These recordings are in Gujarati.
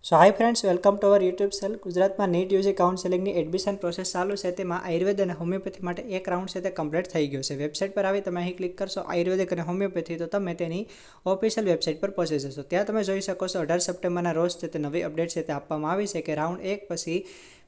So hi friends, welcome to our YouTube channel. ગુજરાતમાં નીટ યુજી કાઉન્સેલિંગની એડમિશન પ્રોસેસ ચાલુ છે. તેમાં આયુર્વેદ અને હોમિયોપેથી માટે એક રાઉન્ડ છે તે કમ્પ્લીટ થઈ ગયો છે. વેબસાઇટ પર આવી તમે અહીં ક્લિક કરશો આયુર્વેદિક અને હોમિયોપેથી, તો તમે તેની ઓફિશિયલ વેબસાઇટ પર પહોંચી જશો. ત્યાં તમે જોઈ શકો છો 18 સપ્ટેમ્બરના રોજ છે તે નવી અપડેટ છે તે આપવામાં આવી છે કે રાઉન્ડ 1 પછી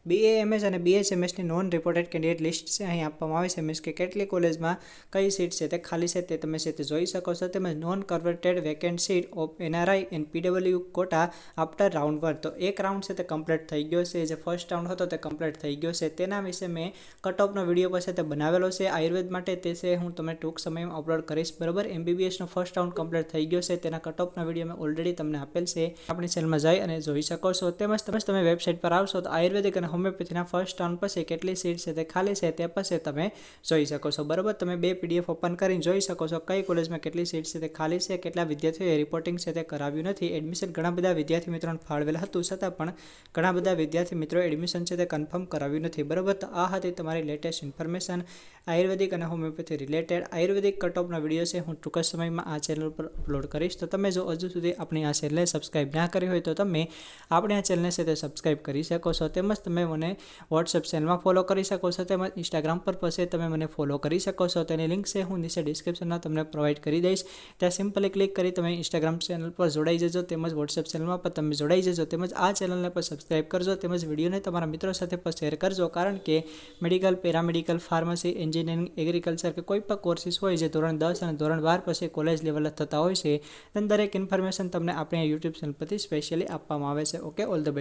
BAMS અને BHMSની નોન રિપોર્ટેડ કેન્ડિડેટ લિસ્ટ છે અહીં આપવામાં આવી છે. મીન્સ કે કેટલી કોલેજમાં કઈ સીટ છે તે ખાલી છે તે તમે છે તે જોઈ શકો છો. તેમજ non converted vacant seat of NRI and PW quota after round 1. તો એક રાઉન્ડ છે તે કમ્પ્લીટ થઈ ગયો છે. જે ફર્સ્ટ રાઉન્ડ હતો તે કમ્પ્લીટ થઈ ગયો છે. તેના વિશે મેં કટ ઓફનો વિડીયો પાસે તે બનાવેલો છે આયુર્વેદ માટે. તે છે હું તમને ટૂંક સમયમાં અપલોડ કરીશ, બરાબર. MBBSનો ફર્સ્ટ રાઉન્ડ કમ્પ્લીટ થઈ ગયો છે. તેના કટ ઓફનો વિડીયો મેં ઓલરેડી તમને આપેલ છે, આપણી ચેનલમાં જઈ અને જોઈ શકો છો. તેમજ તમે વેબસાઇટ પર આવશો તો આયુર્વેદિક અને હોમિયોપેથીના ફર્સ્ટ રાઉન્ડ પછી કેટલી સીટ છે તે ખાલી છે તે પછી તમે જોઈ શકો છો, બરાબર. તમે બે PDF ઓપન કરીને જોઈ શકો છો કઈ કોલેજમાં કેટલી સીટ છે તે ખાલી છે, કેટલા વિદ્યાર્થીઓએ રિપોર્ટિંગ છે તે કરાવ્યું નથી. એડમિશન ઘણા બધા વિદ્યાર્થી મિત્રોને ફાળવેલ હતું, છતાં પણ ઘણા બધા વિદ્યાર્થી મિત્રો એડમિશન છે તે કન્ફર્મ કરાવ્યું નથી, બરાબર. તો આ હતી તમારી લેટેસ્ટ ઇન્ફોર્મેશન આયુર્વેદિક અને હોમિયોપેથી રિલેટેડ. આયુર્વેદિક કટ ઓફનો વિડીયો છે હું ટૂંક સમયમાં આ ચેનલ પર અપલોડ કરીશ. તો તમે જો હજુ સુધી આપણી આ ચેનલને સબસ્ક્રાઈબ ના કરી હોય તો તમે આપણી આ ચેનલને છે તે સબસ્ક્રાઈબ કરી શકો છો. તેમજ તમે મને વોટ્સએપ ચેનલમાં ફોલો કરી શકો છો. તેમજ ઇન્સ્ટાગ્રામ પર પછી તમે મને ફોલો કરી શકો છો. તેની લિંક છે હું નીચે ડિસ્ક્રિપ્શનમાં તમને પ્રોવાઈડ કરી દઈશ. ત્યાં સિમ્પલી ક્લિક કરી તમે ઇન્સ્ટાગ્રામ ચેનલ પર જોડાઈ જજો. તેમજ વોટ્સએપ ચેનલમાં પણ તમે જોડાઈ જજો. તેમજ આ ચેનલને પણ સબસ્ક્રાઈબ કરજો. તેમજ વિડીયોને તમારા મિત્રો સાથે પણ શેર કરજો. કારણ કે medical, paramedical, pharmacy, engineering, agriculture કે કોઈ પણ કોર્સિસ હોય જે ધોરણ 10 અને ધોરણ 12 પછી કોલેજ લેવલ થતા હોય છે, તેની દરેક ઇન્ફોર્મેશન તમને આપણે યુટ્યુબ ચેનલ પરથી સ્પેશિયલી આપવામાં આવે છે. Okay, all the best.